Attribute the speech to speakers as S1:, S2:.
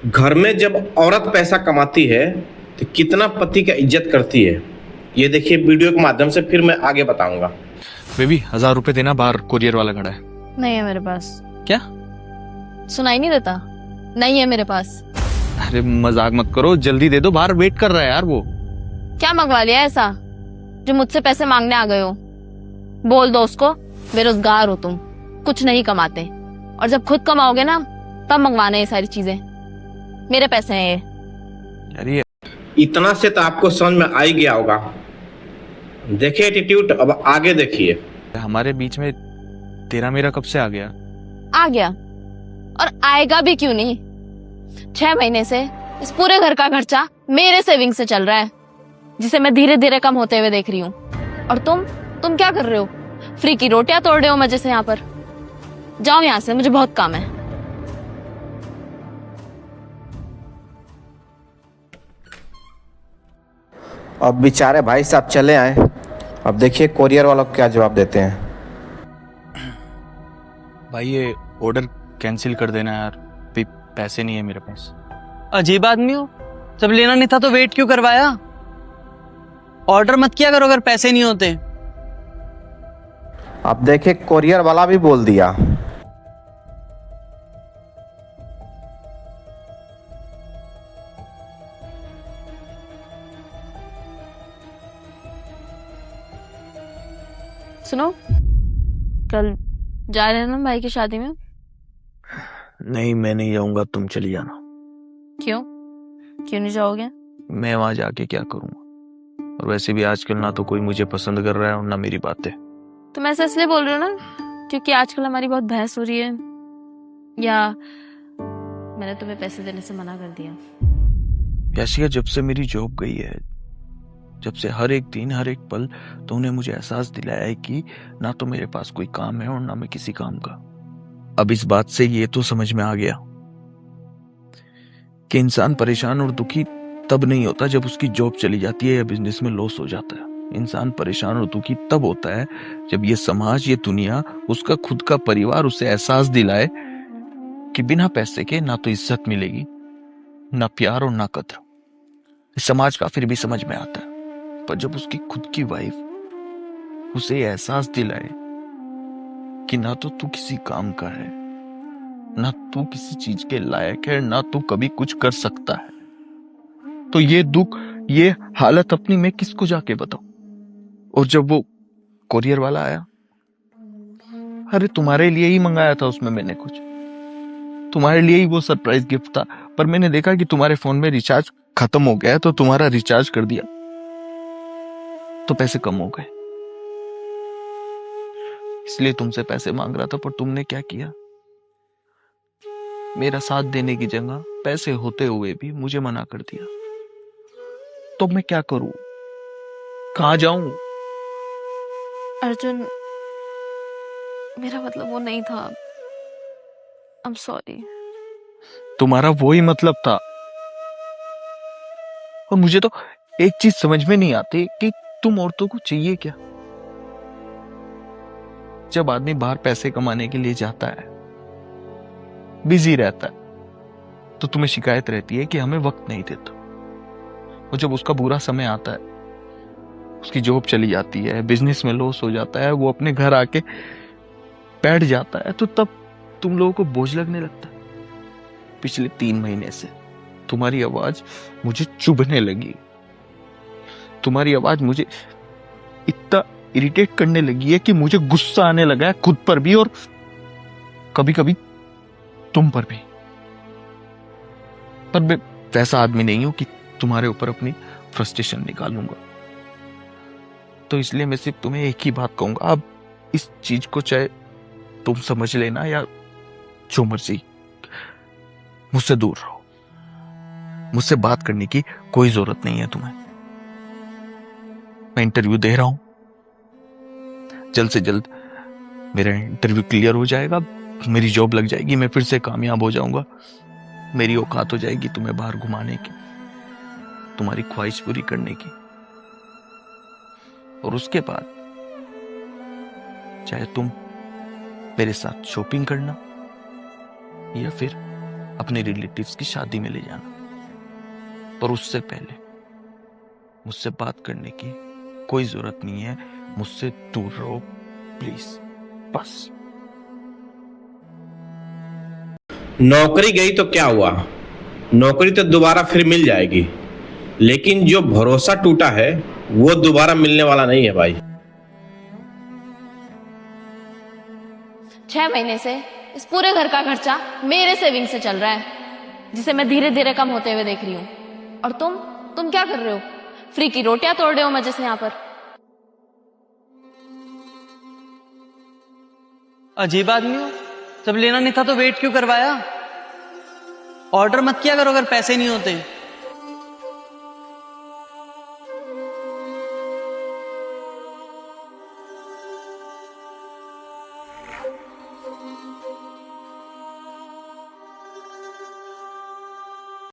S1: घर में जब औरत पैसा कमाती है तो कितना पति का इज्जत करती है, ये देखिए वीडियो के माध्यम से फिर मैं आगे बताऊंगा।
S2: बेबी 1000 रुपए देना, बाहर कोरियर वाला खड़ा है।
S3: नहीं है मेरे पास।
S2: क्या?
S3: सुनाई नहीं देता? नहीं है मेरे पास।
S2: अरे मजाक मत करो, जल्दी दे दो, बाहर वेट कर रहा है यार वो।
S3: क्या मंगवा लिया ऐसा जो मुझसे पैसे मांगने आ गए हो? बोल दो उसको, बेरोजगार हो तुम, कुछ नहीं कमाते, और जब खुद कमाओगे ना तब मंगवाना ये सारी चीजें। मेरे पैसे हैं ये।
S2: यार ये
S1: इतना से तो आपको समझ में आ ही गया होगा। देखिए एटीट्यूड, अब आगे देखिए।
S2: हमारे बीच में तेरा मेरा कब से आ गया?
S3: आ गया, और आएगा भी क्यों नहीं। 6 महीने से इस पूरे घर का खर्चा मेरे सेविंग से चल रहा है, जिसे मैं धीरे धीरे कम होते हुए देख रही हूँ। और तुम क्या कर रहे हो? फ्री की रोटियां तोड़ रहे हो मजे से यहाँ पर। जाओ यहाँ से, मुझे बहुत काम है।
S1: अब बेचारे भाई साहब चले आए, अब देखिए कोरियर वालों को क्या जवाब देते हैं।
S2: भाई ये ऑर्डर कैंसिल कर देना यार, पैसे नहीं है मेरे पास।
S4: अजीब आदमी हो, जब लेना नहीं था तो वेट क्यों करवाया? ऑर्डर मत किया करो अगर पैसे नहीं होते।
S1: अब देखिए कोरियर वाला भी बोल दिया।
S3: सुनो, कल जा रहे हैं ना भाई की शादी में?
S2: नहीं मैं नहीं जाऊंगा, तुम चली जाना।
S3: क्यों क्यों नहीं जाओगे?
S2: मैं वहां जाके क्या करूंगा? और वैसे भी आजकल ना तो कोई मुझे पसंद कर रहा है और ना मेरी बातें।
S3: तुम ऐसे इसलिए बोल रहे हो ना क्योंकि आजकल हमारी बहुत बहस हो रही है, या मैंने तुम्हें पैसे देने से मना कर दिया?
S2: याशिका, जब से मेरी जॉब गई है, जब से हर एक दिन हर एक पल तुमने मुझे एहसास दिलाया है कि ना तो मेरे पास कोई काम है और ना मैं किसी काम का। अब इस बात से ये तो समझ में आ गया कि इंसान परेशान और दुखी तब नहीं होता जब उसकी जॉब चली जाती है या बिजनेस में लॉस हो जाता है। इंसान परेशान और दुखी तब होता है जब ये समाज, ये दुनिया, उसका खुद का परिवार उसे एहसास दिलाए कि बिना पैसे के ना तो इज्जत मिलेगी, ना प्यार और ना कद्र। इस समाज का फिर भी समझ में आता है, पर जब उसकी खुद की वाइफ उसे एहसास दिलाए कि ना तो तू किसी काम का है, ना तू किसी चीज के लायक है, ना तू कभी कुछ कर सकता है, तो ये दुख, ये हालत अपनी मैं किसको जाके बताऊं? और जब वो कोरियर वाला आया, अरे तुम्हारे लिए ही मंगाया था उसमें मैंने कुछ, तुम्हारे लिए ही वो सरप्राइज गिफ्ट था, पर मैंने देखा कि तुम्हारे फोन में रिचार्ज खत्म हो गया है तो तुम्हारा रिचार्ज कर दिया, तो पैसे कम हो गए, इसलिए तुमसे पैसे मांग रहा था। पर तुमने क्या किया? मेरा साथ देने की जगह पैसे होते हुए भी मुझे मना कर दिया। तो मैं क्या करूं? कहां जाऊं?
S3: अर्जुन, मेरा मतलब वो नहीं था। I am sorry.
S2: तुम्हारा वो ही मतलब था। और मुझे तो एक चीज समझ में नहीं आती कि तुम औरतों को चाहिए क्या? जब आदमी बाहर पैसे कमाने के लिए जाता है, बिजी रहता है, तो तुम्हें शिकायत रहती है कि हमें वक्त नहीं देता। और जब उसका बुरा समय आता है, उसकी जॉब चली जाती है, बिजनेस में लॉस हो जाता है, वो अपने घर आके बैठ जाता है, तो तब तुम लोगों को बोझ लगने लगता है। पिछले 3 महीने से तुम्हारी आवाज मुझे चुभने लगी। तुम्हारी आवाज मुझे इतना इरिटेट करने लगी है कि मुझे गुस्सा आने लगा है खुद पर भी और कभी कभी तुम पर भी। पर मैं वैसा आदमी नहीं हूं कि तुम्हारे ऊपर अपनी फ्रस्ट्रेशन निकालूंगा। तो इसलिए मैं सिर्फ तुम्हें एक ही बात कहूंगा, अब इस चीज को चाहे तुम समझ लेना या जो मर्जी, मुझसे दूर रहो। मुझसे बात करने की कोई जरूरत नहीं है तुम्हें। मैं इंटरव्यू दे रहा हूं, जल्द से जल्द मेरा इंटरव्यू क्लियर हो जाएगा, मेरी जॉब लग जाएगी, मैं फिर से कामयाब हो जाऊंगा, मेरी औकात हो जाएगी तुम्हें बाहर घुमाने की, तुम्हारी ख्वाहिश पूरी करने की। और उसके बाद चाहे तुम मेरे साथ शॉपिंग करना या फिर अपने रिलेटिव्स की शादी में ले जाना, पर उससे पहले मुझसे बात करने की कोई जरूरत नहीं है। मुझसे दूर रहो प्लीज, बस।
S1: नौकरी गई तो क्या हुआ, नौकरी तो दोबारा फिर मिल जाएगी, लेकिन जो भरोसा टूटा है वो दोबारा मिलने वाला नहीं है भाई।
S3: 6 महीने से इस पूरे घर का खर्चा मेरे सेविंग से चल रहा है, जिसे मैं धीरे धीरे कम होते हुए देख रही हूँ। और तुम क्या कर रहे हो? फ्री की रोटियां तोड़ रहे हो मजे से यहाँ पर।
S4: अजीब आदमी हो, जब लेना नहीं था तो वेट क्यों करवाया? ऑर्डर मत किया करो अगर पैसे नहीं होते।